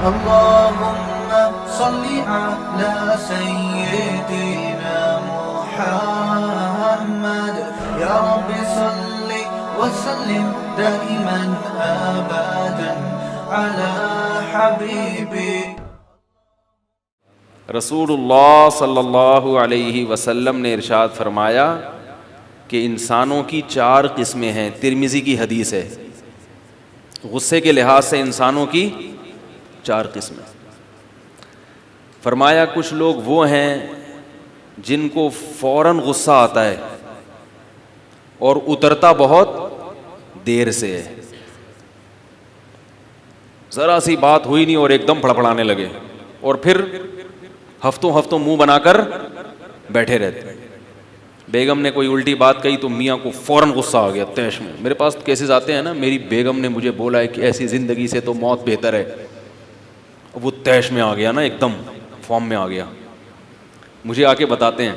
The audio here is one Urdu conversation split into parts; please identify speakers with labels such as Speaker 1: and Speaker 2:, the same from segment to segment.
Speaker 1: اللهم صل على سيدنا محمد يا رب صل وسلم دائما أبدا على حبيبك.
Speaker 2: رسول اللہ صلی اللہ علیہ وسلم نے ارشاد فرمایا کہ انسانوں کی 4 قسمیں ہیں. ترمذی کی حدیث ہے. غصے کے لحاظ سے انسانوں کی 4 قسمیں. فرمایا کچھ لوگ وہ ہیں جن کو فوراً غصہ آتا ہے اور اترتا بہت دیر سے ہے. ذرا سی بات ہوئی نہیں اور ایک دم پھڑپڑانے لگے اور پھر ہفتوں منہ بنا کر بیٹھے رہتے. بیگم نے کوئی الٹی بات کہی تو میاں کو فوراً غصہ آ گیا تیش میں. میرے پاس کیسز آتے ہیں نا, میری بیگم نے مجھے بولا ہے کہ ایسی زندگی سے تو موت بہتر ہے. وہ تیش میں آ گیا نا, ایک دم فارم میں آ گیا. مجھے آ کے بتاتے ہیں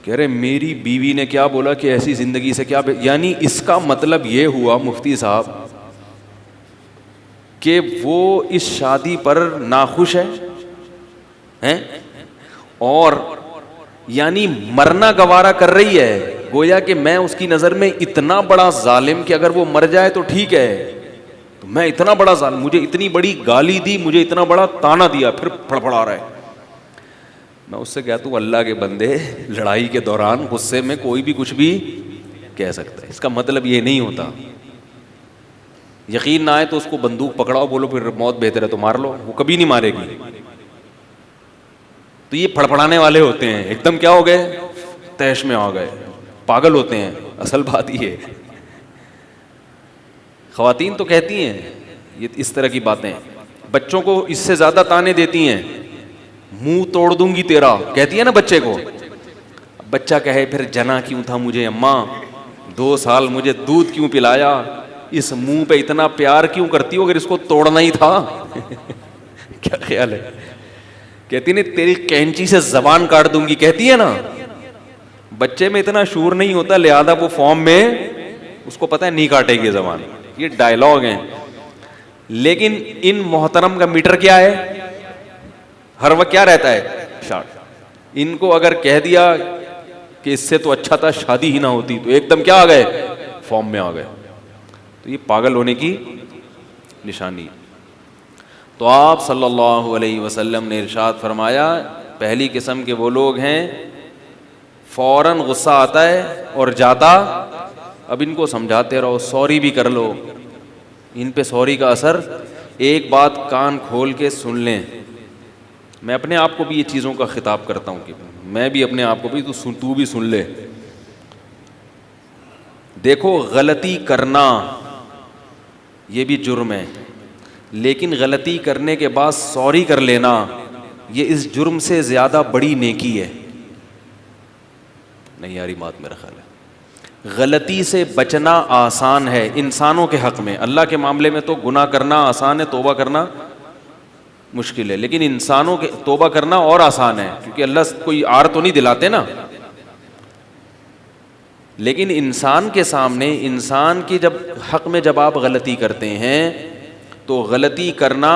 Speaker 2: کہ ارے میری بیوی نے کیا بولا کہ ایسی زندگی سے کیا یعنی اس کا مطلب یہ ہوا مفتی صاحب کہ وہ اس شادی پر ناخوش ہے اور یعنی مرنا گوارا کر رہی ہے. گویا کہ میں اس کی نظر میں اتنا بڑا ظالم کہ اگر وہ مر جائے تو ٹھیک ہے, تو میں اتنا بڑا ظالم, مجھے اتنی بڑی گالی دی, مجھے اتنا بڑا تانا دیا, پھر پھڑپڑا رہا ہے. میں اس سے کہتا ہوں اللہ کے بندے, لڑائی کے دوران غصے میں کوئی بھی کچھ بھی کہہ سکتا ہے. اس کا مطلب یہ نہیں ہوتا. یقین نہ آئے تو اس کو بندوق پکڑاؤ, بولو پھر موت بہتر ہے تو مار لو, وہ کبھی نہیں مارے گی. تو یہ پھڑپڑانے والے ہوتے ہیں, ایک دم کیا ہو گئے, تیش میں آ گئے, پاگل ہوتے ہیں. اصل بات یہ ہے, خواتین تو کہتی ہیں یہ اس طرح کی باتیں, بچوں کو اس سے زیادہ تانے دیتی ہیں. منہ توڑ دوں گی تیرا, کہتی ہے نا بچے کو. بچہ کہے پھر جنا کیوں تھا مجھے اماں, 2 سال مجھے دودھ کیوں پلایا, اس منہ پہ اتنا پیار کیوں کرتی ہو اگر اس کو توڑنا ہی تھا. کیا خیال ہے, کہتی نہیں تیری کینچی سے زبان کاٹ دوں گی, کہتی ہے نا. بچے میں اتنا شعور نہیں ہوتا, لہذا وہ فارم میں اس کو پتہ ہے نہیں کاٹے گی زبان. یہ ڈائلاگ ہیں. لیکن ان محترم کا میٹر کیا ہے, ہر وقت کیا رہتا ہے, شارٹ. ان کو اگر کہہ دیا کہ اس سے تو اچھا تھا شادی ہی نہ ہوتی, تو ایک دم کیا آ گئے, فارم میں آ گئے. تو یہ پاگل ہونے کی نشانی. تو آپ صلی اللہ علیہ وسلم نے ارشاد فرمایا پہلی قسم کے وہ لوگ ہیں فوراً غصہ آتا ہے اور جاتا. اب ان کو سمجھاتے رہو, سوری بھی کر لو, ان پہ سوری کا اثر. ایک بات کان کھول کے سن لیں, میں اپنے آپ کو بھی یہ چیزوں کا خطاب کرتا ہوں کہ میں بھی اپنے آپ کو بھی تو بھی سن لے. دیکھو غلطی کرنا یہ بھی جرم ہے, لیکن غلطی کرنے کے بعد سوری کر لینا یہ اس جرم سے زیادہ بڑی نیکی ہے. نہیں یاری بات میرا خیال ہے. غلطی سے بچنا آسان ہے انسانوں کے حق میں, اللہ کے معاملے میں تو گناہ کرنا آسان ہے, توبہ کرنا مشکل ہے. لیکن انسانوں کے توبہ کرنا اور آسان ہے, کیونکہ اللہ کوئی آر تو نہیں دلاتے نا. لیکن انسان کے سامنے, انسان کی جب حق میں جب آپ غلطی کرتے ہیں تو غلطی کرنا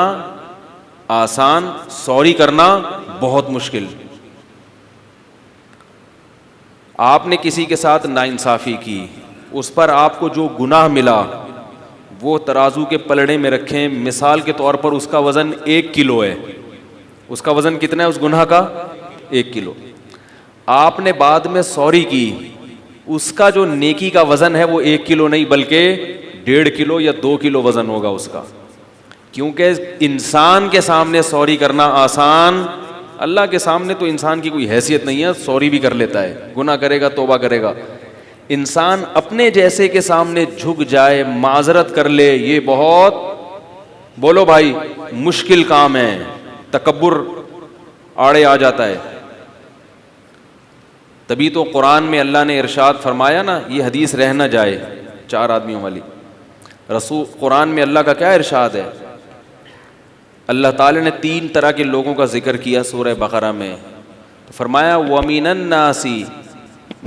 Speaker 2: آسان, سوری کرنا بہت مشکل. آپ نے کسی کے ساتھ ناانصافی کی, اس پر آپ کو جو گناہ ملا وہ ترازو کے پلڑے میں رکھیں. مثال کے طور پر اس کا وزن 1 کلو ہے. اس کا وزن کتنا ہے اس گناہ کا, 1 کلو. آپ نے بعد میں سوری کی, اس کا جو نیکی کا وزن ہے وہ 1 کلو نہیں بلکہ 1.5 کلو یا 2 کلو وزن ہوگا اس کا. کیونکہ انسان کے سامنے سوری کرنا آسان, اللہ کے سامنے تو انسان کی کوئی حیثیت نہیں ہے, سوری بھی کر لیتا ہے, گناہ کرے گا توبہ کرے گا. انسان اپنے جیسے کے سامنے جھک جائے, معذرت کر لے, یہ بہت بولو بھائی مشکل کام ہے. تکبر آڑے آ جاتا ہے. تبھی تو قرآن میں اللہ نے ارشاد فرمایا نا, یہ حدیث رہ نہ جائے 4 آدمیوں والی. رسول قرآن میں اللہ کا کیا ارشاد ہے, اللہ تعالی نے 3 طرح کے لوگوں کا ذکر کیا سورہ بقرہ میں. فرمایا وَمِنَ النَّاسِ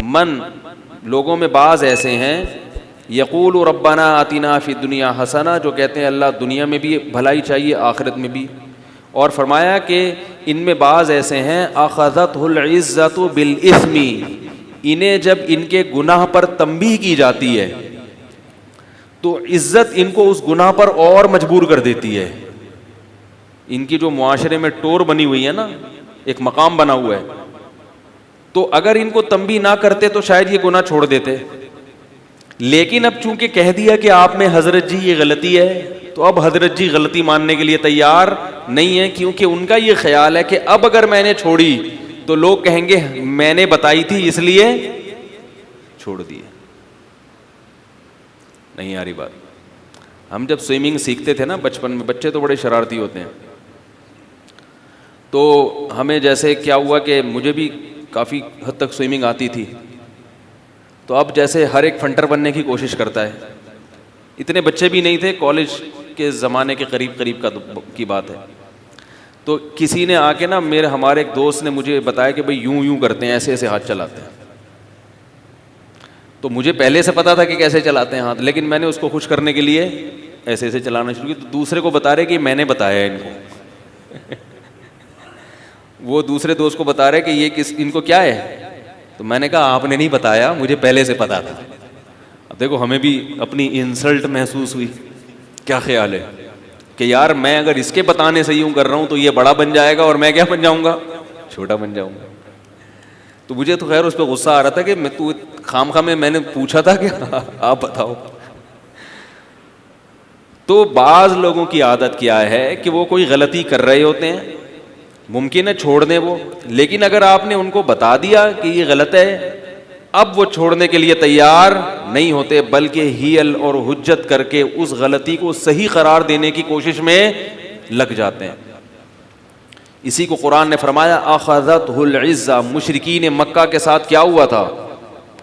Speaker 2: من, لوگوں میں بعض ایسے ہیں یقول ربنا آتنا فی الدنیا حسنہ، جو کہتے ہیں اللہ دنیا میں بھی بھلائی چاہیے آخرت میں بھی. اور فرمایا کہ ان میں بعض ایسے ہیں اخذتہ العزۃ بالاثم، انہیں جب ان کے گناہ پر تنبیہ کی جاتی ہے تو عزت ان کو اس گناہ پر اور مجبور کر دیتی ہے. ان کی جو معاشرے میں ٹور بنی ہوئی ہے نا، ایک مقام بنا ہوا ہے، تو اگر ان کو تنبیہ نہ کرتے تو شاید یہ گناہ چھوڑ دیتے. لیکن اب چونکہ کہہ دیا کہ آپ میں حضرت جی یہ غلطی ہے، تو اب حضرت جی غلطی ماننے کے لیے تیار نہیں ہے، کیونکہ ان کا یہ خیال ہے کہ اب اگر میں نے چھوڑی تو لوگ کہیں گے میں نے بتائی تھی اس لیے چھوڑ دیے. نہیں آ رہی بات. ہم جب سوئمنگ سیکھتے تھے نا بچپن میں، بچے تو بڑے شرارتی ہوتے ہیں، تو ہمیں جیسے کیا ہوا کہ مجھے بھی کافی حد تک سوئمنگ آتی تھی، تو اب جیسے ہر ایک فنٹر بننے کی کوشش کرتا ہے. اتنے بچے بھی نہیں تھے، کالج کے زمانے کے قریب کی بات ہے. تو کسی نے آ کے نا ہمارے ایک دوست نے مجھے بتایا کہ بھائی یوں یوں کرتے ہیں، ایسے ایسے ہاتھ چلاتے ہیں. تو مجھے پہلے سے پتا تھا کہ کیسے چلاتے ہیں ہاتھ، لیکن میں نے اس کو خوش کرنے کے لیے ایسے ایسے چلانا شروع کیا. تو دوسرے کو بتا رہے کہ میں نے بتایا ان کو وہ دوسرے دوست کو بتا رہے کہ یہ ان کو کیا ہے. تو میں نے کہا آپ نے نہیں بتایا، مجھے پہلے سے پتا تھا. اب دیکھو ہمیں بھی اپنی انسلٹ محسوس ہوئی. کیا خیال ہے کہ یار میں اگر اس کے بتانے سے یوں کر رہا ہوں تو یہ بڑا بن جائے گا اور میں کیا بن جاؤں گا؟ چھوٹا بن جاؤں گا. تو مجھے تو خیر اس پہ غصہ آ رہا تھا کہ خام خواہ میں نے پوچھا تھا کہ آپ بتاؤ. تو بعض لوگوں کی عادت کیا ہے کہ وہ کوئی غلطی کر رہے ہوتے ہیں، ممکن ہے چھوڑ دیں وہ، لیکن اگر آپ نے ان کو بتا دیا کہ یہ غلط ہے، اب وہ چھوڑنے کے لیے تیار نہیں ہوتے، بلکہ ہیل اور حجت کر کے اس غلطی کو صحیح قرار دینے کی کوشش میں لگ جاتے ہیں. اسی کو قرآن نے فرمایا اخذتہ العزہ. مشرکین مکہ کے ساتھ کیا ہوا تھا؟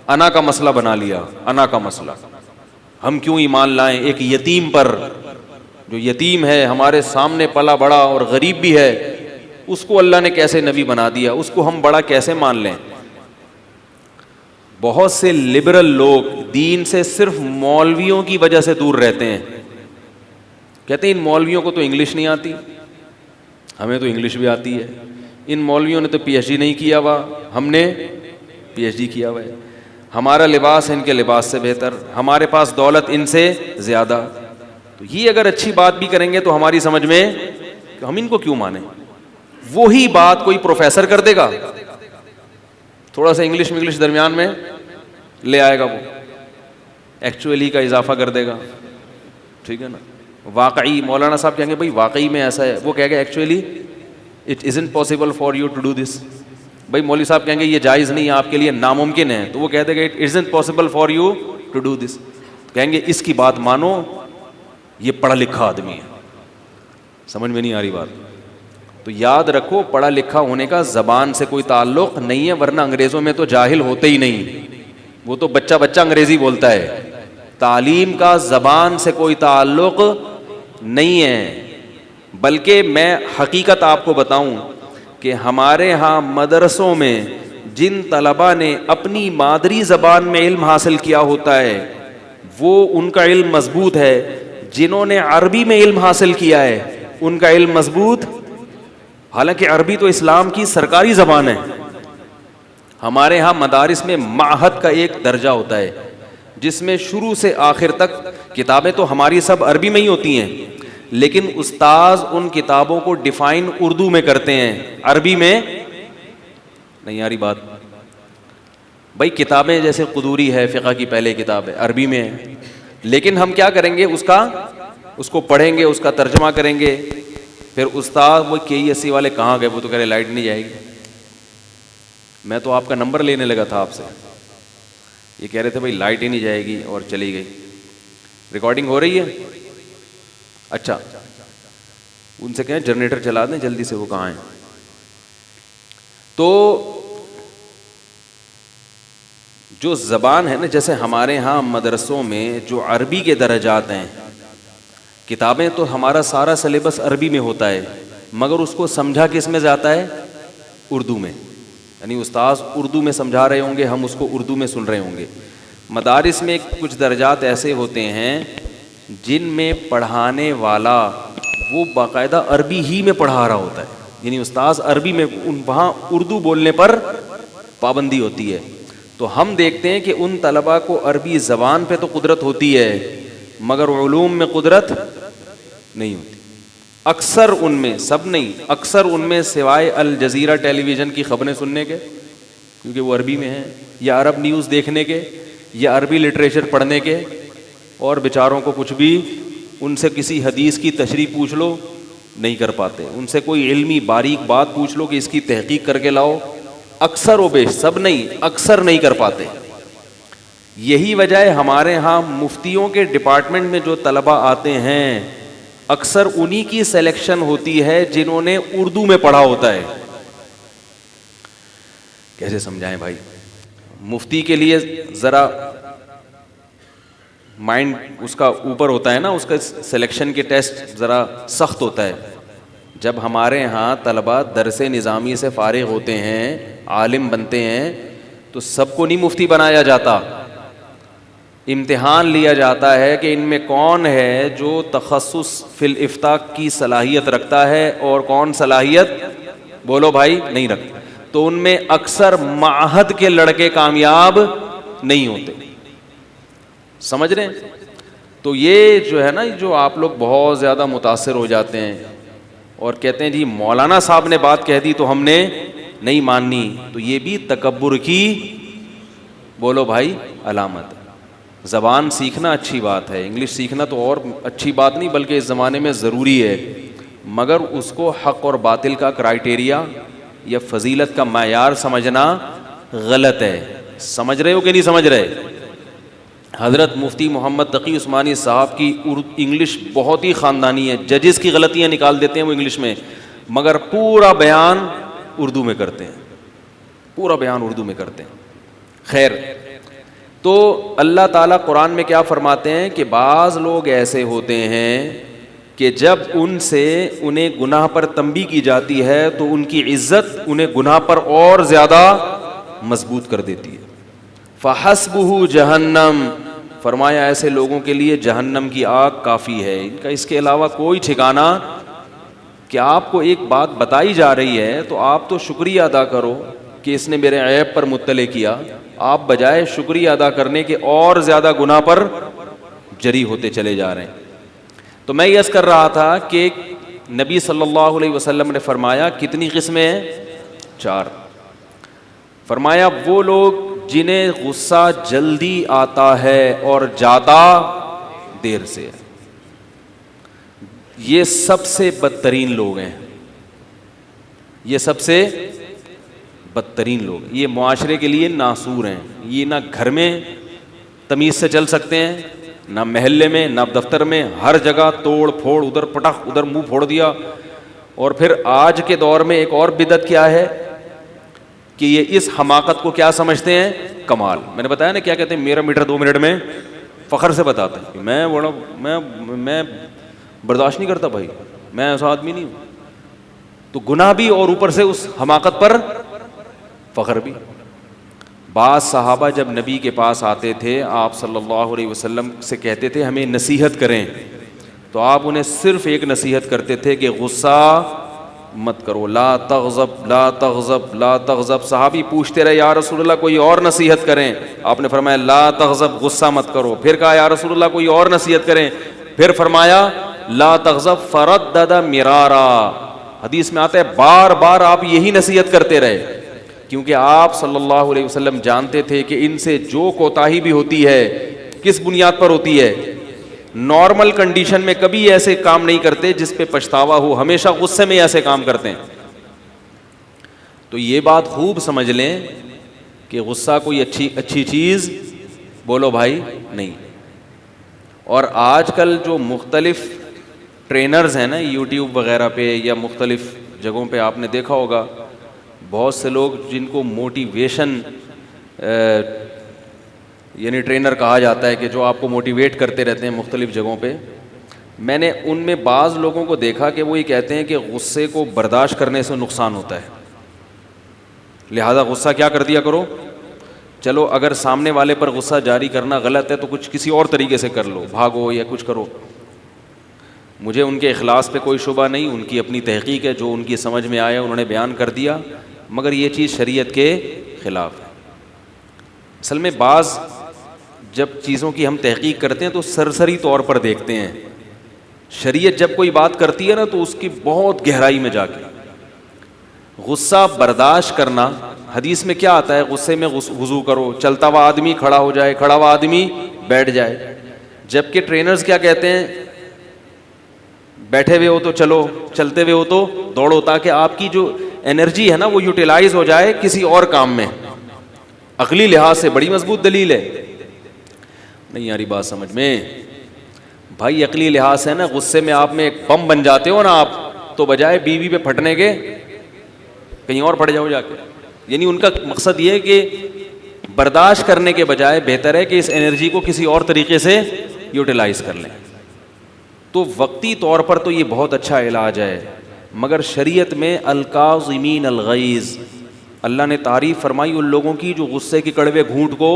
Speaker 2: انا کا مسئلہ بنا لیا. انا کا مسئلہ، ہم کیوں ایمان لائیں ایک یتیم پر، جو یتیم ہے ہمارے سامنے پلا بڑا اور غریب بھی ہے، اس کو اللہ نے کیسے نبی بنا دیا، اس کو ہم بڑا کیسے مان لیں. بہت سے لبرل لوگ دین سے صرف مولویوں کی وجہ سے دور رہتے ہیں. کہتے ہیں ان مولویوں کو تو انگلش نہیں آتی، ہمیں تو انگلش بھی آتی ہے. ان مولویوں نے تو پی ایچ ڈی نہیں کیا ہوا، ہم نے پی ایچ ڈی کیا ہوا ہے. ہمارا لباس ان کے لباس سے بہتر، ہمارے پاس دولت ان سے زیادہ. تو یہ اگر اچھی بات بھی کریں گے تو ہماری سمجھ میں کہ ہم ان کو کیوں مانیں. وہی بات کوئی پروفیسر کر دے گا، تھوڑا سا انگلش درمیان میں لے آئے گا، وہ ایکچولی کا اضافہ کر دے گا، ٹھیک ہے نا. واقعی مولانا صاحب کہیں گے بھائی واقعی میں ایسا ہے، وہ کہے گا actually it isn't possible for you to do this. بھائی مولوی صاحب کہیں گے یہ جائز نہیں ہے آپ کے لیے، ناممکن ہے، تو وہ کہہ دے گا it isn't possible for you to do this. کہیں گے اس کی بات مانو، یہ پڑھا لکھا آدمی ہے. سمجھ میں نہیں آ رہی بات. تو یاد رکھو پڑھا لکھا ہونے کا زبان سے کوئی تعلق نہیں ہے، ورنہ انگریزوں میں تو جاہل ہوتے ہی نہیں، وہ تو بچہ انگریزی بولتا ہے. تعلیم کا زبان سے کوئی تعلق نہیں ہے. بلکہ میں حقیقت آپ کو بتاؤں کہ ہمارے ہاں مدرسوں میں جن طلباء نے اپنی مادری زبان میں علم حاصل کیا ہوتا ہے وہ ان کا علم مضبوط ہے. جنہوں نے عربی میں علم حاصل کیا ہے ان کا علم مضبوط، حالانکہ عربی تو اسلام کی سرکاری زبان ہے. ہمارے ہاں مدارس میں معہد کا ایک درجہ ہوتا ہے جس میں شروع سے آخر تک کتابیں تو ہماری سب عربی میں ہی ہوتی ہیں، لیکن استاذ ان کتابوں کو ڈیفائن اردو میں کرتے ہیں، عربی میں نہیں آ رہی بات. بھائی کتابیں جیسے قدوری ہے، فقہ کی پہلے کتاب ہے، عربی میں ہے، لیکن ہم کیا کریں گے، اس کو پڑھیں گے، اس کا ترجمہ کریں گے. پھر استاد وہ KESE والے کہاں گئے، وہ تو کہہ رہے لائٹ نہیں جائے گی. میں تو آپ کا نمبر لینے لگا تھا آپ سے، یہ کہہ رہے تھے بھائی لائٹ ہی نہیں جائے گی، اور چلی گئی. ریکارڈنگ ہو رہی ہے؟ اچھا ان سے کہیں جنریٹر چلا دیں جلدی سے، وہ کہاں ہیں. تو جو زبان ہے نا، جیسے ہمارے ہاں مدرسوں میں جو عربی کے درجات ہیں، کتابیں تو ہمارا سارا سلیبس عربی میں ہوتا ہے، مگر اس کو سمجھا کس میں جاتا ہے؟ اردو میں. یعنی استاذ اردو میں سمجھا رہے ہوں گے، ہم اس کو اردو میں سن رہے ہوں گے. مدارس میں کچھ درجات ایسے ہوتے ہیں جن میں پڑھانے والا وہ باقاعدہ عربی ہی میں پڑھا رہا ہوتا ہے، یعنی استاذ عربی میں، وہاں اردو بولنے پر پابندی ہوتی ہے. تو ہم دیکھتے ہیں کہ ان طلباء کو عربی زبان پہ تو قدرت ہوتی ہے مگر علوم میں قدرت نہیں ہوتی. اکثر ان میں، سب نہیں، اکثر ان میں سوائے الجزیرہ ٹیلی ویژن کی خبریں سننے کے، کیونکہ وہ عربی میں ہیں، یا عرب نیوز دیکھنے کے، یا عربی لٹریچر پڑھنے کے، اور بیچاروں کو کچھ بھی ان سے کسی حدیث کی تشریح پوچھ لو نہیں کر پاتے، ان سے کوئی علمی باریک بات پوچھ لو کہ اس کی تحقیق کر کے لاؤ، اکثر و بیش، سب نہیں، اکثر نہیں کر پاتے. یہی وجہ ہے ہمارے ہاں مفتیوں کے ڈپارٹمنٹ میں جو طلباء آتے ہیں اکثر انہی کی سلیکشن ہوتی ہے جنہوں نے اردو میں پڑھا ہوتا ہے. کیسے سمجھائیں بھائی؟ مفتی کے لیے ذرا مائنڈ اس کا اوپر ہوتا ہے نا، اس کا سلیکشن کے ٹیسٹ ذرا سخت ہوتا ہے. جب ہمارے ہاں طلباء درس نظامی سے فارغ ہوتے ہیں، عالم بنتے ہیں، تو سب کو نہیں مفتی بنایا جاتا، امتحان لیا جاتا ہے کہ ان میں کون ہے جو تخصص فی الافتاء کی صلاحیت رکھتا ہے اور کون صلاحیت، بولو بھائی، نہیں رکھتا. تو ان میں اکثر معہد کے لڑکے کامیاب نہیں ہوتے. سمجھ رہے ہیں؟ تو یہ جو ہے نا، جو آپ لوگ بہت زیادہ متاثر ہو جاتے ہیں اور کہتے ہیں جی مولانا صاحب نے بات کہہ دی تو ہم نے نہیں ماننی، تو یہ بھی تکبر کی، بولو بھائی، علامت ہے. زبان سیکھنا اچھی بات ہے، انگلش سیکھنا تو اور اچھی بات نہیں بلکہ اس زمانے میں ضروری ہے، مگر اس کو حق اور باطل کا کرائیٹیریا یا فضیلت کا معیار سمجھنا غلط ہے. سمجھ رہے ہو کہ نہیں سمجھ رہے؟ حضرت مفتی محمد تقی عثمانی صاحب کی انگلش بہت ہی خاندانی ہے، ججز کی غلطیاں نکال دیتے ہیں وہ انگلش میں، مگر پورا بیان اردو میں کرتے ہیں، پورا بیان اردو میں کرتے ہیں. خیر، تو اللہ تعالیٰ قرآن میں کیا فرماتے ہیں کہ بعض لوگ ایسے ہوتے ہیں کہ جب ان سے انہیں گناہ پر تنبیہ کی جاتی ہے تو ان کی عزت انہیں گناہ پر اور زیادہ مضبوط کر دیتی ہے. فحسبہ جہنم، فرمایا ایسے لوگوں کے لیے جہنم کی آگ کافی ہے، ان کا اس کے علاوہ کوئی ٹھکانہ. کہ آپ کو ایک بات بتائی جا رہی ہے تو آپ تو شکریہ ادا کرو کہ اس نے میرے عیب پر مطلع کیا، آپ بجائے شکریہ ادا کرنے کے اور زیادہ گناہ پر جری ہوتے چلے جا رہے ہیں. تو میں یس کر رہا تھا کہ نبی صلی اللہ علیہ وسلم نے فرمایا کتنی قسمیں ہیں؟ 4. فرمایا وہ لوگ جنہیں غصہ جلدی آتا ہے اور جاتا دیر سے، یہ سب سے بدترین لوگ ہیں، یہ سب سے بدترین لوگ، یہ معاشرے کے لیے ناسور ہیں. یہ نہ گھر میں تمیز سے چل سکتے ہیں، نہ محلے میں، نہ دفتر میں، ہر جگہ توڑ پھوڑ، ادھر پٹخ ادھر منہ پھوڑ دیا. اور پھر آج کے دور میں ایک اور بدعت کیا ہے کہ یہ اس حماقت کو کیا سمجھتے ہیں؟ کمال. میں نے بتایا نا کیا کہتے ہیں، میرا میٹر 2 منٹ میں، فخر سے بتاتے ہیں کہ میں برداشت نہیں کرتا بھائی، میں ایسا آدمی نہیں ہوں. تو گناہ بھی اور اوپر سے اس حماقت پر فخر بھی. بعض صحابہ جب نبی کے پاس آتے تھے، آپ صلی اللہ علیہ وسلم سے کہتے تھے ہمیں نصیحت کریں، تو آپ انہیں صرف ایک نصیحت کرتے تھے کہ غصہ مت کرو، لا تغضب لا تغضب لا تغضب. صحابی پوچھتے رہے یا رسول اللہ کوئی اور نصیحت کریں، آپ نے فرمایا لا تغضب، غصہ مت کرو. پھر کہا یا رسول اللہ کوئی اور نصیحت کریں، پھر فرمایا لا تغضب فردد مرارا. حدیث میں آتا ہے بار بار آپ یہی نصیحت کرتے رہے، کیونکہ آپ صلی اللہ علیہ وسلم جانتے تھے کہ ان سے جو کوتاہی بھی ہوتی ہے کس بنیاد پر ہوتی ہے؟ نارمل کنڈیشن میں کبھی ایسے کام نہیں کرتے جس پہ پچھتاوا ہو، ہمیشہ غصے میں ایسے کام کرتے ہیں. تو یہ بات خوب سمجھ لیں کہ غصہ کوئی اچھی چیز، بولو بھائی، نہیں. اور آج کل جو مختلف ٹرینرز ہیں نا یوٹیوب وغیرہ پہ یا مختلف جگہوں پہ، آپ نے دیکھا ہوگا بہت سے لوگ جن کو موٹیویشن یعنی ٹرینر کہا جاتا ہے کہ جو آپ کو موٹیویٹ کرتے رہتے ہیں مختلف جگہوں پہ. میں نے ان میں بعض لوگوں کو دیکھا کہ وہ یہ کہتے ہیں کہ غصے کو برداشت کرنے سے نقصان ہوتا ہے، لہذا غصہ کیا کر دیا کرو، چلو اگر سامنے والے پر غصہ جاری کرنا غلط ہے تو کچھ کسی اور طریقے سے کر لو, بھاگو یا کچھ کرو. مجھے ان کے اخلاص پہ کوئی شبہ نہیں, ان کی اپنی تحقیق ہے, جو ان کی سمجھ میں آیا انہوں نے بیان کر دیا, مگر یہ چیز شریعت کے خلاف ہے. اصل میں بعض جب چیزوں کی ہم تحقیق کرتے ہیں تو سرسری طور پر دیکھتے ہیں, شریعت جب کوئی بات کرتی ہے نا تو اس کی بہت گہرائی میں جا کے. غصہ برداشت کرنا, حدیث میں کیا آتا ہے, غصے میں وضو کرو, چلتا ہوا آدمی کھڑا ہو جائے, کھڑا ہوا آدمی بیٹھ جائے. جبکہ ٹرینرز کیا کہتے ہیں, بیٹھے ہوئے ہو تو چلو, چلتے ہوئے ہو تو دوڑو, تاکہ آپ کی جو انرجی ہے نا وہ یوٹیلائز ہو جائے کسی اور کام میں. عقلی لحاظ سے بڑی مضبوط دلیل ہے. نہیں یاری بات سمجھ میں بھائی, عقلی لحاظ سے نا غصے میں آپ میں ایک بم بن جاتے ہو نا آپ, تو بجائے بیوی پہ پھٹنے کے کہیں اور پھٹ جاؤ جا کے. یعنی ان کا مقصد یہ ہے کہ برداشت کرنے کے بجائے بہتر ہے کہ اس انرجی کو کسی اور طریقے سے یوٹیلائز کر لیں. تو وقتی طور پر تو یہ بہت اچھا علاج ہے, مگر شریعت میں الکاظمین الغیظ, اللہ نے تعریف فرمائی ان لوگوں کی جو غصے کے کڑوے گھونٹ کو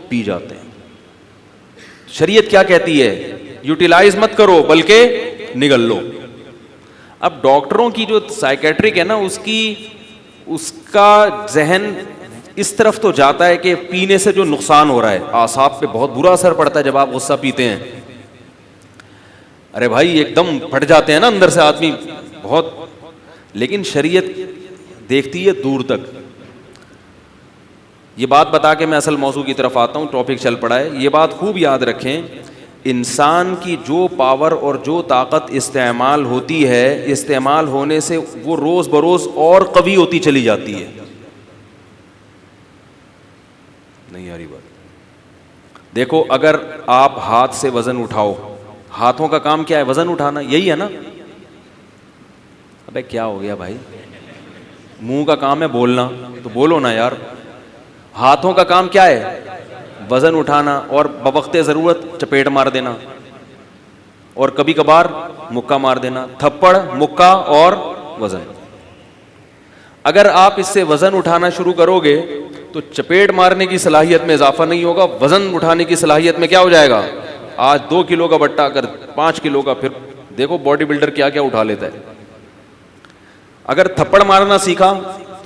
Speaker 2: پی جاتے ہیں. شریعت کیا کہتی ہے, یوٹیلائز مت کرو بلکہ نگل لو. اب ڈاکٹروں کی جو سائیکیٹرک ہے نا, اس کا ذہن اس طرف تو جاتا ہے کہ پینے سے جو نقصان ہو رہا ہے, اعصاب پہ بہت برا اثر پڑتا ہے جب آپ غصہ پیتے ہیں. ارے بھائی ایک دم پھٹ جاتے ہیں نا اندر سے آدمی بہت. لیکن شریعت دیکھتی ہے دور تک. یہ بات بتا کے میں اصل موضوع کی طرف آتا ہوں, ٹاپک چل پڑا ہے. یہ بات خوب یاد رکھیں, انسان کی جو پاور اور جو طاقت استعمال ہوتی ہے, استعمال ہونے سے وہ روز بروز اور قوی ہوتی چلی جاتی ہے. نہیں آ رہی بات. دیکھو اگر آپ ہاتھ سے وزن اٹھاؤ, ہاتھوں کا کام کیا ہے, وزن اٹھانا, یہی ہے نا. ابے کیا ہو گیا بھائی, منہ کا کام ہے بولنا, تو بولو نا یار. ہاتھوں کا کام کیا ہے, وزن اٹھانا, اور بوقت ضرورت چپیٹ مار دینا, اور کبھی کبھار مکہ مار دینا. تھپڑ, مکہ اور وزن. اگر آپ اس سے وزن اٹھانا شروع کرو گے تو چپیٹ مارنے کی صلاحیت میں اضافہ نہیں ہوگا, وزن اٹھانے کی صلاحیت میں کیا ہو جائے گا. آج 2 کلو کا بٹا اگر 5 کلو کا, پھر دیکھو باڈی بلڈر کیا کیا اٹھا لیتا ہے. اگر تھپڑ مارنا سیکھا,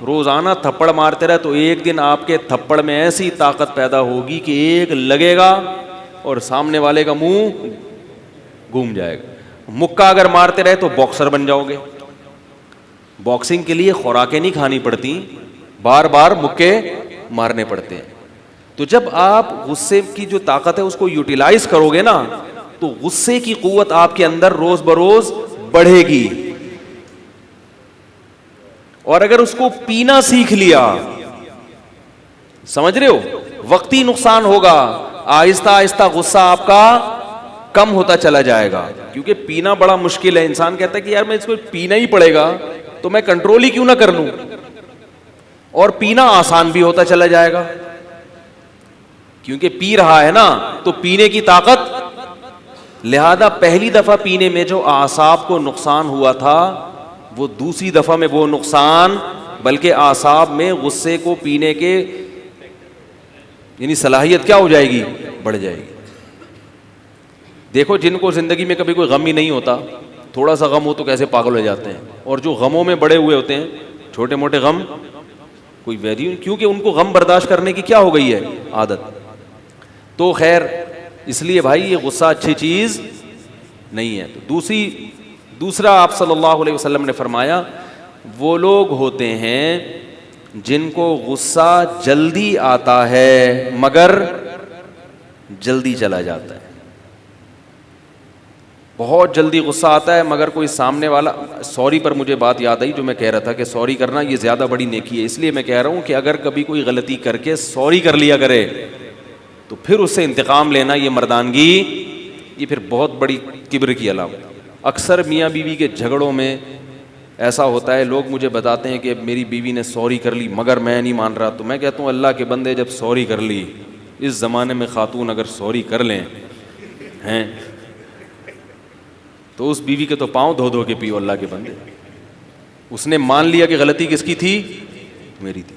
Speaker 2: روزانہ تھپڑ مارتے رہے, تو ایک دن آپ کے تھپڑ میں ایسی طاقت پیدا ہوگی کہ ایک لگے گا اور سامنے والے کا منہ گھوم جائے گا. مکہ اگر مارتے رہے تو باکسر بن جاؤ گے. باکسنگ کے لیے خوراکیں نہیں کھانی پڑتی, بار بار مکے مارنے پڑتے ہیں. تو جب آپ غصے کی جو طاقت ہے اس کو یوٹیلائز کرو گے نا, تو غصے کی قوت آپ کے اندر روز بروز بڑھے گی. اور اگر اس کو پینا سیکھ لیا, سمجھ رہے ہو, وقتی نقصان ہوگا, آہستہ آہستہ غصہ آپ کا کم ہوتا چلا جائے گا. کیونکہ پینا بڑا مشکل ہے. انسان کہتا ہے کہ یار میں اس کو پینا ہی پڑے گا تو میں کنٹرول ہی کیوں نہ کر لوں, اور پینا آسان بھی ہوتا چلا جائے گا کیونکہ پی رہا ہے نا, تو پینے کی طاقت. لہذا پہلی دفعہ پینے میں جو اعصاب کو نقصان ہوا تھا, وہ دوسری دفعہ میں وہ نقصان بلکہ اعصاب میں غصے کو پینے کے یعنی صلاحیت کیا ہو جائے گی, بڑھ جائے گی. دیکھو جن کو زندگی میں کبھی کوئی غم ہی نہیں ہوتا, تھوڑا سا غم ہو تو کیسے پاگل ہو جاتے ہیں, اور جو غموں میں بڑے ہوئے ہوتے ہیں, چھوٹے موٹے غم کوئی ویلیو, کیونکہ ان کو غم برداشت کرنے کی کیا ہو گئی ہے, عادت. تو خیر اس لیے بھائی یہ غصہ اچھی چیز نہیں ہے. تو دوسرا آپ صلی اللہ علیہ وسلم نے فرمایا, وہ لوگ ہوتے ہیں جن کو غصہ جلدی آتا ہے مگر جلدی چلا جاتا ہے. بہت جلدی غصہ آتا ہے مگر کوئی سامنے والا, سوری پر مجھے بات یاد آئی جو میں کہہ رہا تھا کہ سوری کرنا یہ زیادہ بڑی نیکی ہے. اس لیے میں کہہ رہا ہوں کہ اگر کبھی کوئی غلطی کر کے سوری کر لیا کرے تو پھر اس سے انتقام لینا یہ مردانگی, یہ پھر بہت بڑی کبر کی علامت. اکثر میاں بیوی کے جھگڑوں میں ایسا ہوتا ہے, لوگ مجھے بتاتے ہیں کہ میری بیوی نے سوری کر لی مگر میں نہیں مان رہا. تو میں کہتا ہوں اللہ کے بندے, جب سوری کر لی, اس زمانے میں خاتون اگر سوری کر لیں ہیں تو اس بیوی کے تو پاؤں دھو دھو کے پیو. اللہ کے بندے, اس نے مان لیا کہ غلطی کس کی تھی, میری تھی.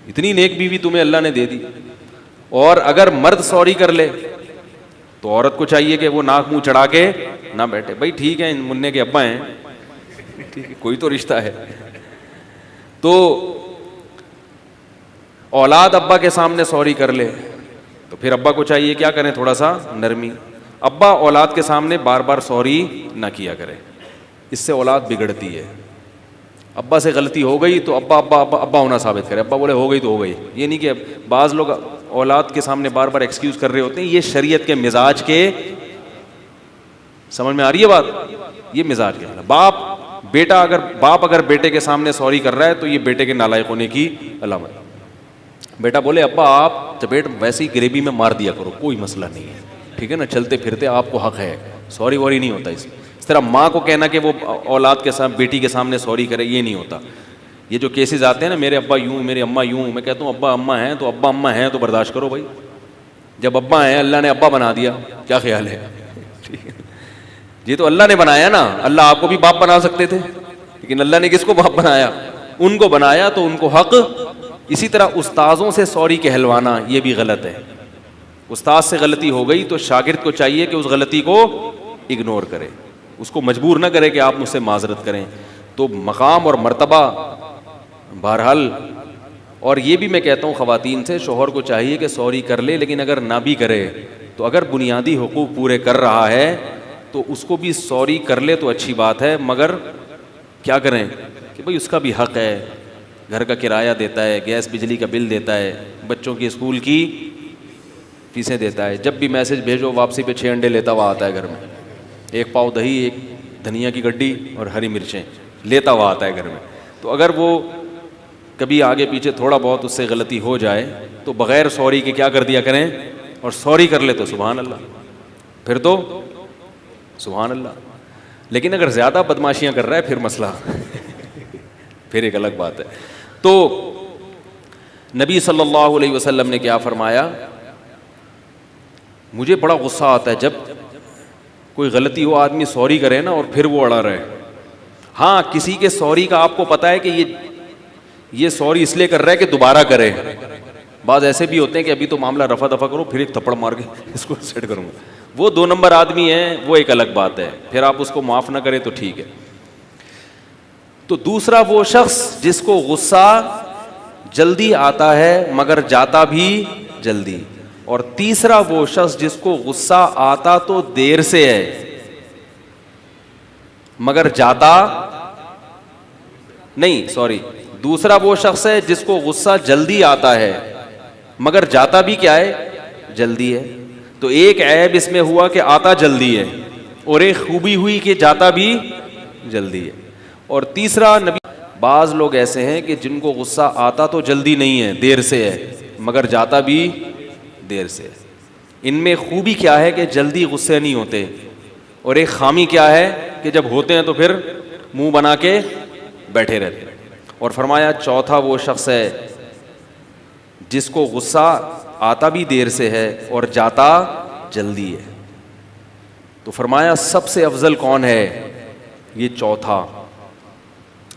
Speaker 2: اتنی نیک بیوی تمہیں اللہ نے دے دی, اور اگر مرد سوری کر لے تو عورت کو چاہیے کہ وہ ناک منہ چڑھا کے نہ بیٹھے. بھائی ٹھیک ہے منع کے ابا ہیں, ٹھیک ہے کوئی تو رشتہ ہے. تو اولاد ابا کے سامنے سوری کر لے تو پھر ابا کو چاہیے کیا کریں, تھوڑا سا نرمی. ابا اولاد کے سامنے بار بار سوری نہ کیا کرے, اس سے اولاد بگڑتی ہے. ابا سے غلطی ہو گئی تو ابا ابا ابا ابا ہونا ثابت کرے, ابا بولے ہو گئی تو ہو گئی. یہ نہیں کہ بعض لوگ اولاد کے سامنے بار بار ایکسکیوز کر رہے ہوتے ہیں, یہ شریعت کے مزاج کے, سمجھ میں آ رہی ہے بات, یہ مزاج کے. باپ اگر بیٹے کے سامنے سوری کر رہا ہے تو یہ بیٹے کے نالائق ہونے کی علامت. بیٹا بولے ابا آپ چپیٹ ویسے ہی گریوی میں مار دیا کرو, کوئی مسئلہ نہیں ہے, ٹھیک ہے نا, چلتے پھرتے آپ کو حق ہے, سوری ووری نہیں ہوتا. اس طرح ماں کو کہنا کہ وہ اولاد کے ساتھ بیٹی کے سامنے سوری کرے, یہ نہیں ہوتا. یہ جو کیسز آتے ہیں نا, میرے ابا یوں میرے اماں یوں, میں کہتا ہوں ابا اماں ہیں تو ابا اماں ہیں تو برداشت کرو بھائی. جب ابا ہیں اللہ نے ابا بنا دیا, کیا خیال ہے, ٹھیک ہے. یہ تو اللہ نے بنایا نا, اللہ آپ کو بھی باپ بنا سکتے تھے, لیکن اللہ نے کس کو باپ بنایا, ان کو بنایا تو ان کو حق. اسی طرح استاذوں سے سوری کہلوانا یہ بھی غلط ہے. استاد سے غلطی ہو گئی تو شاگرد کو چاہیے کہ اس غلطی کو اگنور کرے, اس کو مجبور نہ کرے کہ آپ مجھ سے معذرت کریں. تو مقام اور مرتبہ بہرحال. اور یہ بھی میں کہتا ہوں خواتین سے, شوہر کو چاہیے کہ سوری کر لے, لیکن اگر نہ بھی کرے تو اگر بنیادی حقوق پورے کر رہا ہے تو اس کو بھی سوری کر لے تو اچھی بات ہے, مگر کیا کریں کہ بھئی اس کا بھی حق ہے, گھر کا کرایہ دیتا ہے, گیس بجلی کا بل دیتا ہے, بچوں کی اسکول کی فیسیں دیتا ہے. جب بھی میسج بھیجو واپسی پہ 6 انڈے لیتا ہوا آتا ہے گھر میں, 1 پاؤ دہی, 1 دھنیا کی گڈی اور ہری مرچیں لیتا ہوا آتا ہے گھر میں. تو اگر وہ کبھی آگے پیچھے تھوڑا بہت اس سے غلطی ہو جائے تو بغیر سوری کے کیا کر دیا کریں, اور سوری کر لے تو سبحان اللہ, پھر تو سبحان اللہ. لیکن اگر زیادہ بدماشیاں کر رہا ہے پھر مسئلہ پھر ایک الگ بات ہے. تو نبی صلی اللہ علیہ وسلم نے کیا فرمایا, مجھے بڑا غصہ آتا ہے جب کوئی غلطی ہو آدمی سوری کرے نا اور پھر وہ اڑا رہے. ہاں کسی کے سوری کا آپ کو پتا ہے کہ یہ سوری اس لیے کر رہا ہے کہ دوبارہ کرے. بعض ایسے بھی ہوتے ہیں کہ ابھی تو معاملہ رفع دفع کرو پھر ایک تھپڑ مار کے اس کو سیٹ کروں گا, وہ 2 نمبر آدمی ہیں, وہ ایک الگ بات ہے, پھر آپ اس کو معاف نہ کریں تو ٹھیک ہے. تو دوسرا وہ شخص جس کو غصہ جلدی آتا ہے مگر جاتا بھی جلدی, اور تیسرا وہ شخص جس کو غصہ آتا تو دیر سے ہے مگر جاتا نہیں, دوسرا وہ شخص ہے جس کو غصہ جلدی آتا ہے مگر جاتا بھی کیا ہے, جلدی ہے. تو ایک عیب اس میں ہوا کہ آتا جلدی ہے, اور ایک خوبی ہوئی کہ جاتا بھی جلدی ہے. اور تیسرا بعض لوگ ایسے ہیں کہ جن کو غصہ آتا تو جلدی نہیں ہے, دیر سے ہے, مگر جاتا بھی دیر سے ہے. ان میں خوبی کیا ہے کہ جلدی غصے نہیں ہوتے, اور ایک خامی کیا ہے کہ جب ہوتے ہیں تو پھر منہ بنا کے بیٹھے رہتے. اور فرمایا چوتھا وہ شخص ہے جس کو غصہ آتا بھی دیر سے ہے اور جاتا جلدی ہے. تو فرمایا سب سے افضل کون ہے, یہ چوتھا.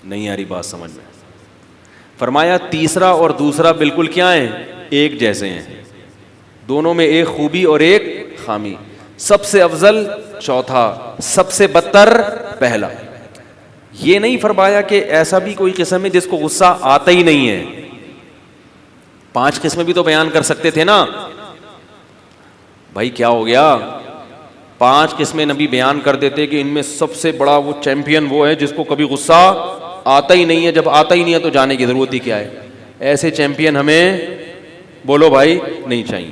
Speaker 2: نہیں آ رہی بات سمجھ میں. فرمایا تیسرا اور دوسرا بالکل کیا ہیں, ایک جیسے ہیں, دونوں میں ایک خوبی اور ایک خامی. سب سے افضل چوتھا, سب سے بدتر پہلا. یہ نہیں فرمایا کہ ایسا بھی کوئی قسم ہے جس کو غصہ آتا ہی نہیں ہے. 5 قسمیں بھی تو بیان کر سکتے تھے نا بھائی, کیا ہو گیا, 5 قسمیں نبی بیان کر دیتے کہ ان میں سب سے بڑا وہ چیمپئن وہ ہے جس کو کبھی غصہ آتا ہی نہیں ہے. جب آتا ہی نہیں ہے تو جانے کی ضرورت ہی کیا ہے. ایسے چیمپئن ہمیں بولو بھائی نہیں چاہیے,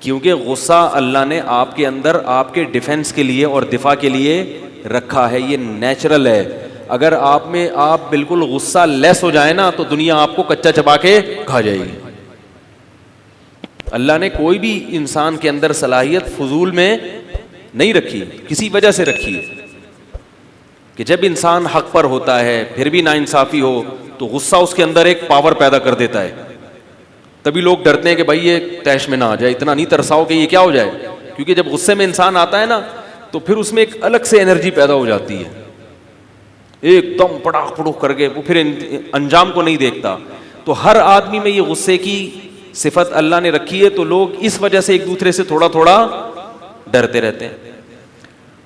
Speaker 2: کیونکہ غصہ اللہ نے آپ کے اندر آپ کے ڈیفنس کے لیے اور دفاع کے لیے رکھا ہے, یہ نیچرل ہے. اگر آپ میں آپ بالکل غصہ لیس ہو جائے نا تو دنیا آپ کو کچا چبا کے کھا جائے گی. اللہ نے کوئی بھی انسان کے اندر صلاحیت فضول میں نہیں رکھی, کسی وجہ سے رکھی ہے کہ جب انسان حق پر ہوتا ہے پھر بھی ناانصافی ہو تو غصہ اس کے اندر ایک پاور پیدا کر دیتا ہے. تبھی لوگ ڈرتے ہیں کہ بھائی یہ تیش میں نہ آ جائے, اتنا نہیں ترساؤ کہ یہ کیا ہو جائے, کیونکہ جب غصے میں انسان آتا ہے نا تو پھر اس میں ایک الگ سے انرجی پیدا ہو جاتی ہے, ایک دم پڑاخ پڑوخ کر کے وہ پھر انجام کو نہیں دیکھتا. تو ہر آدمی میں یہ غصے کی صفت اللہ نے رکھی ہے تو لوگ اس وجہ سے ایک دوسرے سے تھوڑا تھوڑا ڈرتے رہتے ہیں.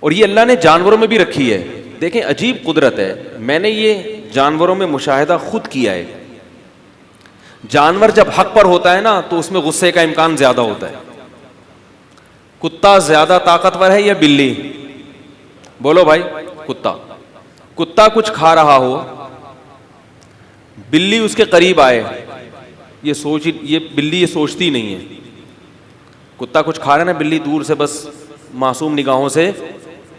Speaker 2: اور یہ اللہ نے جانوروں میں بھی رکھی ہے. دیکھیں عجیب قدرت ہے, میں نے یہ جانوروں میں مشاہدہ خود کیا ہے. جانور جب حق پر ہوتا ہے نا تو اس میں غصے کا امکان زیادہ ہوتا ہے. کتا زیادہ طاقتور ہے یا بلی؟ بولو بھائی. کتا کچھ کھا رہا ہو, بلی اس کے قریب آئے, یہ بلی یہ سوچتی نہیں ہے. کتا کچھ کھا رہا ہے نا, بلی دور سے بس معصوم نگاہوں سے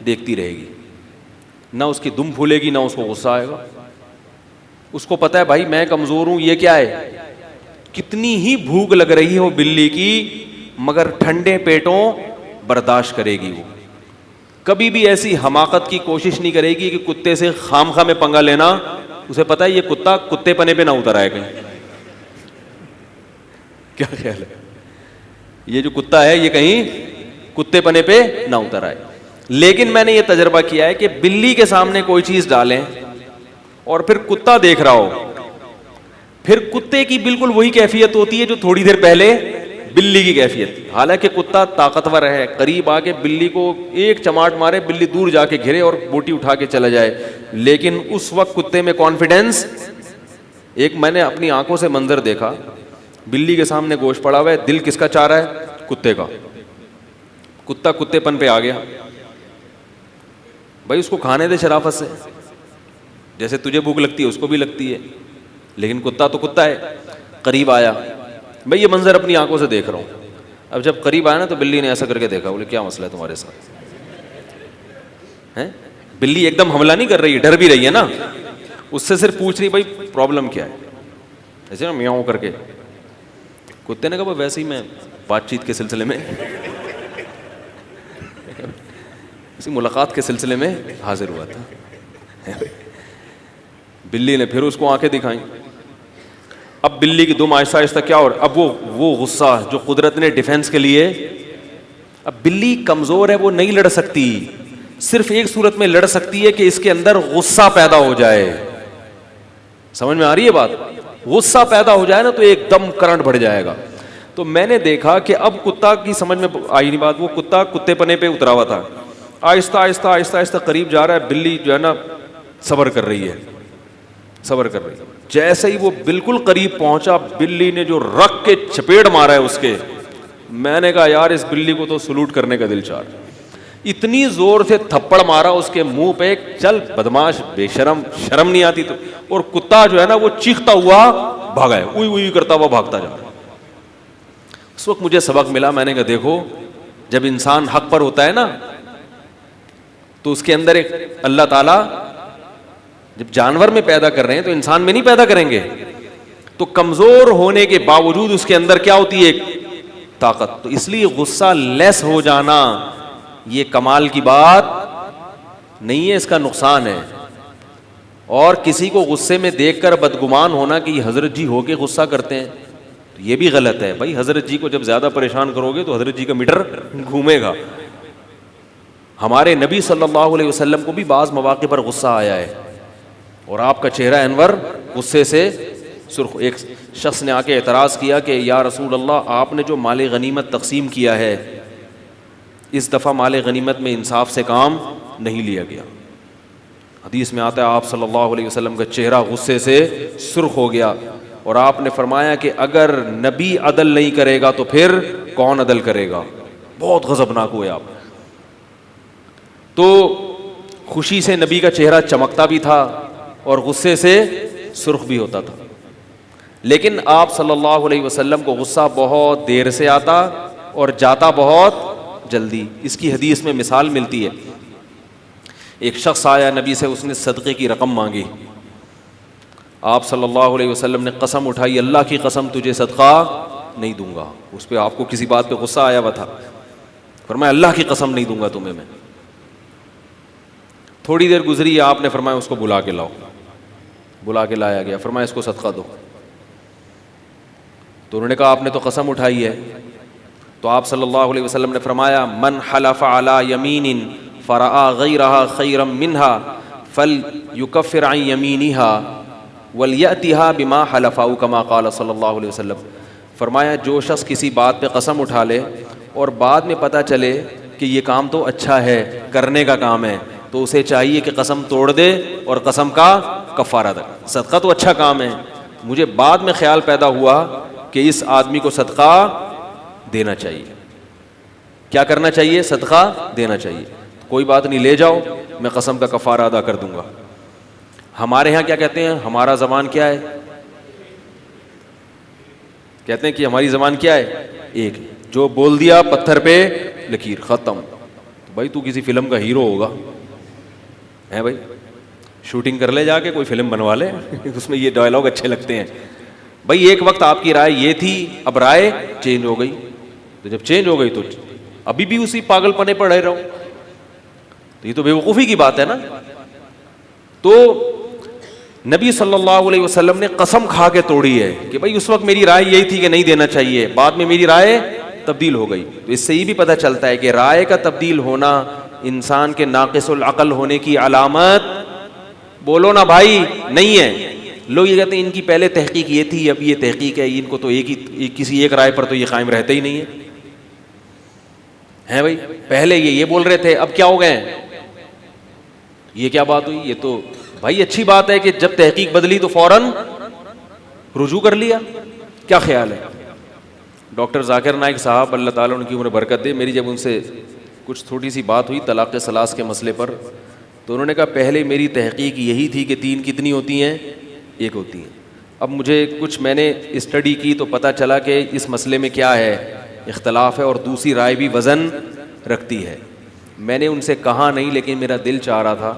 Speaker 2: دیکھتی رہے گی, نہ اس کی دم پھولے گی نہ اس کو غصہ آئے گا. اس کو پتا ہے بھائی میں کمزور ہوں, یہ کیا ہے, کتنی ہی بھوک لگ رہی ہو بلی کی مگر ٹھنڈے پیٹوں برداشت کرے گی. وہ کبھی بھی ایسی حماقت کی کوشش نہیں کرے گی کہ کتے سے خام خواہ میں پنگا لینا. اسے پتا ہے یہ کتا کتے پنے پہ نہ اتر آئے کہیں. کیا خیال ہے, یہ جو کتا ہے یہ کہیں کتے پنے پہ نہ اتر آئے. لیکن میں نے یہ تجربہ کیا ہے کہ بلی کے سامنے کوئی چیز ڈالیں اور پھر کتا دیکھ رہا ہو, پھر کتے کی بالکل وہی کیفیت ہوتی ہے جو تھوڑی دیر پہلے بلی کی کیفیت. حالانکہ کتا طاقتور ہے, قریب آ کے بلی کو ایک چماٹ مارے, بلی دور جا کے گھرے اور بوٹی اٹھا کے چلا جائے, لیکن اس وقت کتے میں کانفیڈنس. ایک میں نے اپنی آنکھوں سے منظر دیکھا, بلی کے سامنے گوشت پڑا ہوا ہے, دل کس کا چاہ رہا ہے, کتے کا. کتا کتے پن پہ آ گیا, بھائی اس کو کھانے دے شرافت سے, جیسے تجھے بھوک لگتی ہے اس کو بھی لگتی ہے, لیکن کتا تو کتا ہے. قریب آیا, بھائی یہ منظر اپنی آنکھوں سے دیکھ رہا ہوں. اب جب قریب آیا نا تو بلی نے ایسا کر کے دیکھا, بولے کیا مسئلہ ہے تمہارے ساتھ ہیں. بلی ایک دم حملہ نہیں کر رہی ہے, ڈر بھی رہی ہے نا, اس سے صرف پوچھ رہی بھائی پرابلم کیا ہے, ایسے نا میاؤں کر کے. کتے نے کہا ویسے ہی میں بات چیت کے سلسلے میں اسی ملاقات کے سلسلے میں حاضر ہوا تھا. بلی نے پھر اس کو آنکھیں دکھائیں. اب بلی کی دم آہستہ آہستہ کیا, اور اب وہ غصہ جو قدرت نے ڈیفینس کے لیے. اب بلی کمزور ہے, وہ نہیں لڑ سکتی, صرف ایک صورت میں لڑ سکتی ہے کہ اس کے اندر غصہ پیدا ہو جائے. سمجھ میں آ رہی ہے بات, غصہ پیدا ہو جائے نا تو ایک دم کرنٹ بڑھ جائے گا. تو میں نے دیکھا کہ اب کتا کی سمجھ میں آئی نہیں بات, وہ کتا کتے پنے پہ اترا ہوا تھا, آہستہ آہستہ آہستہ آہستہ قریب جا رہا ہے, بلی جو ہے نا صبر کر رہی ہے. جیسے ہی وہ بالکل قریب پہنچا, بلی نے جو رکھ کے چپیڑ مارا ہے اس کے, میں نے کہا یار اس بلی کو تو سلوٹ کرنے کا دل چاہ. اتنی زور سے تھپڑ مارا اس کے منہ پہ, چل بدماش بے شرم, شرم نہیں آتی تو. اور کتا جو ہے نا وہ چیختا ہوا بھاگا ہے, اوئی اوئی کرتا ہوا بھاگتا جا. اس وقت مجھے سبق ملا, میں نے کہا دیکھو جب انسان حق پر ہوتا ہے نا تو اس کے اندر ایک اللہ تعالیٰ جب جانور میں پیدا کر رہے ہیں تو انسان میں نہیں پیدا کریں گے, تو کمزور ہونے کے باوجود اس کے اندر کیا ہوتی ہے, ایک طاقت. تو اس لیے غصہ لیس ہو جانا یہ کمال کی بات نہیں ہے, اس کا نقصان ہے. اور کسی کو غصے میں دیکھ کر بدگمان ہونا کہ یہ حضرت جی ہو کے غصہ کرتے ہیں, تو یہ بھی غلط ہے. بھائی حضرت جی کو جب زیادہ پریشان کرو گے تو حضرت جی کا میٹر گھومے گا. ہمارے نبی صلی اللہ علیہ وسلم کو بھی بعض مواقع پر غصہ آیا ہے اور آپ کا چہرہ انور غصے سے سرخ. ایک شخص نے آ کے اعتراض کیا کہ یا رسول اللہ, آپ نے جو مال غنیمت تقسیم کیا ہے اس دفعہ مال غنیمت میں انصاف سے کام نہیں لیا گیا. حدیث میں آتا ہے آپ صلی اللہ علیہ وسلم کا چہرہ غصے سے سرخ ہو گیا اور آپ نے فرمایا کہ اگر نبی عدل نہیں کرے گا تو پھر کون عدل کرے گا. بہت غضبناک ہوئے آپ. تو خوشی سے نبی کا چہرہ چمکتا بھی تھا اور غصے سے سرخ بھی ہوتا تھا, لیکن آپ صلی اللہ علیہ وسلم کو غصہ بہت دیر سے آتا اور جاتا بہت جلدی. اس کی حدیث میں مثال ملتی ہے. ایک شخص آیا نبی سے, اس نے صدقے کی رقم مانگی. آپ صلی اللہ علیہ وسلم نے قسم اٹھائی, اللہ کی قسم تجھے صدقہ نہیں دوں گا. اس پہ آپ کو کسی بات پہ غصہ آیا ہوا تھا, فرمایا اللہ کی قسم نہیں دوں گا تمہیں میں. تھوڑی دیر گزری, آپ نے فرمایا اس کو بلا کے لاؤ. بلا کے لایا گیا, فرمایا اس کو صدقہ دو. تو انہوں نے کہا آپ نے تو قسم اٹھائی ہے. تو آپ صلی اللہ علیہ وسلم نے فرمایا من حلف علی یمین فرآ غیرہا خیرا منہا فلیکفر عن یمینہا ولیأتہا بما حلفہ کما قال صلی اللہ علیہ وسلم. فرمایا جو شخص کسی بات پہ قسم اٹھا لے اور بعد میں پتہ چلے کہ یہ کام تو اچھا ہے، کرنے کا کام ہے، تو اسے چاہیے کہ قسم توڑ دے اور قسم کا کفارہ ادا کرے۔ صدقہ تو اچھا کام ہے، مجھے بعد میں خیال پیدا ہوا کہ اس آدمی کو صدقہ دینا چاہیے۔ کیا کرنا چاہیے؟ صدقہ دینا چاہیے۔ کوئی بات نہیں، لے جاؤ، میں قسم کا کفارہ ادا کر دوں گا۔ ہمارے ہاں کیا کہتے ہیں؟ ہمارا زبان کیا ہے؟ کہتے ہیں کہ ہماری زبان کیا ہے؟ ایک، جو بول دیا پتھر پہ لکیر، ختم۔ تو بھائی تو کسی فلم کا ہیرو ہوگا، ہے بھائی، شوٹنگ کر لے جا کے، کوئی فلم بنوا لے اس میں یہ ڈائلاگ اچھے لگتے ہیں۔ بھائی ایک وقت آپ کی رائے یہ تھی، اب رائے چینج ہو گئی، تو جب چینج ہو گئی تو ابھی بھی اسی پاگل پنے پر رہ رہا ہوں، تو یہ تو بیوقوفی کی بات ہے نا۔ تو نبی صلی اللہ علیہ وسلم نے قسم کھا کے توڑی ہے کہ بھائی اس وقت میری رائے یہی تھی کہ نہیں دینا چاہیے، بعد میں میری رائے تبدیل ہو گئی۔ تو اس سے یہ بھی پتہ چلتا ہے کہ رائے کا تبدیل ہونا انسان کے ناقص العقل ہونے کی علامت، بولو نا بھائی، نہیں ہے۔ لوگ یہ کہتے ہیں ان کی پہلے تحقیق یہ تھی، اب یہ تحقیق ہے، ان کو تو کسی ایک رائے پر تو یہ قائم رہتے ہی نہیں ہے بھائی، پہلے یہ بول رہے تھے، اب کیا ہو گئے ہیں؟ یہ کیا بات ہوئی؟ یہ تو بھائی اچھی بات ہے کہ جب تحقیق بدلی تو فوراً رجوع کر لیا۔ کیا خیال ہے؟ ڈاکٹر ذاکر نائک صاحب، اللہ تعالیٰ ان کی عمر برکت دے، میری جب ان سے کچھ تھوڑی سی بات ہوئی طلاق ثلاث کے مسئلے پر، تو انہوں نے کہا پہلے میری تحقیق یہی تھی کہ 3 کتنی ہوتی ہیں؟ 1 ہوتی ہیں۔ اب مجھے کچھ میں نے اسٹڈی کی تو پتہ چلا کہ اس مسئلے میں کیا ہے، اختلاف ہے، اور دوسری رائے بھی وزن رکھتی ہے۔ میں نے ان سے کہا نہیں، لیکن میرا دل چاہ رہا تھا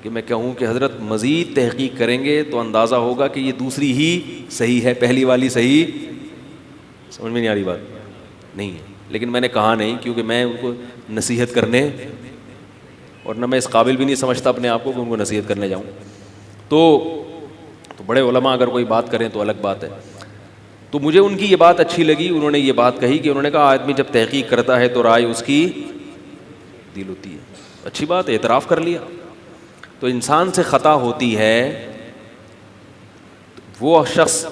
Speaker 2: کہ میں کہوں کہ حضرت مزید تحقیق کریں گے تو اندازہ ہوگا کہ یہ دوسری ہی صحیح ہے، پہلی والی صحیح سمجھ میں نہیں آ رہی بات نہیں ہے۔ لیکن میں نے کہا نہیں، کیونکہ میں ان کو نصیحت کرنے، اور نہ میں اس قابل بھی نہیں سمجھتا اپنے آپ کو کہ ان کو نصیحت کرنے جاؤں۔ تو بڑے علماء اگر کوئی بات کریں تو الگ بات ہے۔ تو مجھے ان کی یہ بات اچھی لگی، انہوں نے یہ بات کہی کہ انہوں نے کہا آدمی جب تحقیق کرتا ہے تو رائے اس کی دل ہوتی ہے۔ اچھی بات ہے، اعتراف کر لیا۔ تو انسان سے خطا ہوتی ہے، وہ شخص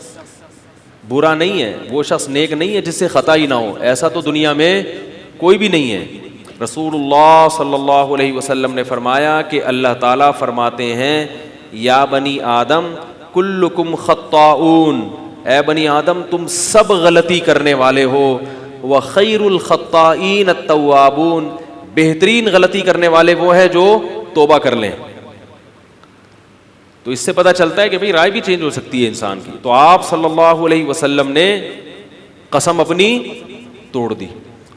Speaker 2: برا نہیں ہے، وہ شخص نیک نہیں ہے جس سے خطا ہی نہ ہو، ایسا تو دنیا میں کوئی بھی نہیں ہے۔ رسول اللہ صلی اللہ علیہ وسلم نے فرمایا کہ اللہ تعالیٰ فرماتے ہیں یا بنی آدم کلکم خطاؤن، اے بنی آدم تم سب غلطی کرنے والے ہو، وخیر الخطائین التوابون، بہترین غلطی کرنے والے وہ ہے جو توبہ کر لیں۔ تو اس سے پتہ چلتا ہے کہ بھئی رائے بھی چینج ہو سکتی ہے انسان کی۔ تو آپ صلی اللہ علیہ وسلم نے قسم اپنی توڑ دی۔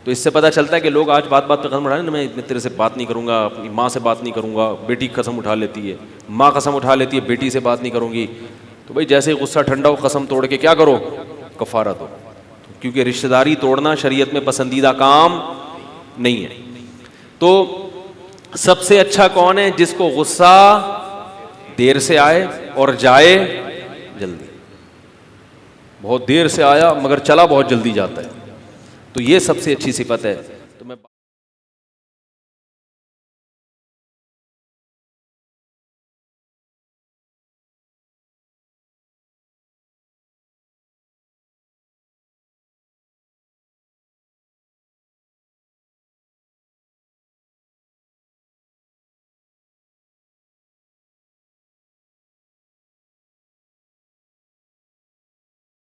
Speaker 2: تو اس سے پتہ چلتا ہے کہ لوگ آج بات پہ قسم اٹھا لیں، میں تیرے سے بات نہیں کروں گا، اپنی ماں سے بات نہیں کروں گا، بیٹی قسم اٹھا لیتی ہے، ماں قسم اٹھا لیتی ہے بیٹی سے بات نہیں کروں گی۔ تو بھئی جیسے ہی غصہ ٹھنڈا ہو قسم توڑ کے کیا کرو؟ کفارہ دو، کیونکہ رشتہ داری توڑنا شریعت میں پسندیدہ کام نہیں ہے۔ تو سب سے اچھا کون ہے؟ جس کو غصہ دیر سے آئے اور جائے جلدی۔ بہت دیر سے آیا مگر چلا بہت جلدی جاتا ہے، تو یہ سب سے اچھی صفت ہے۔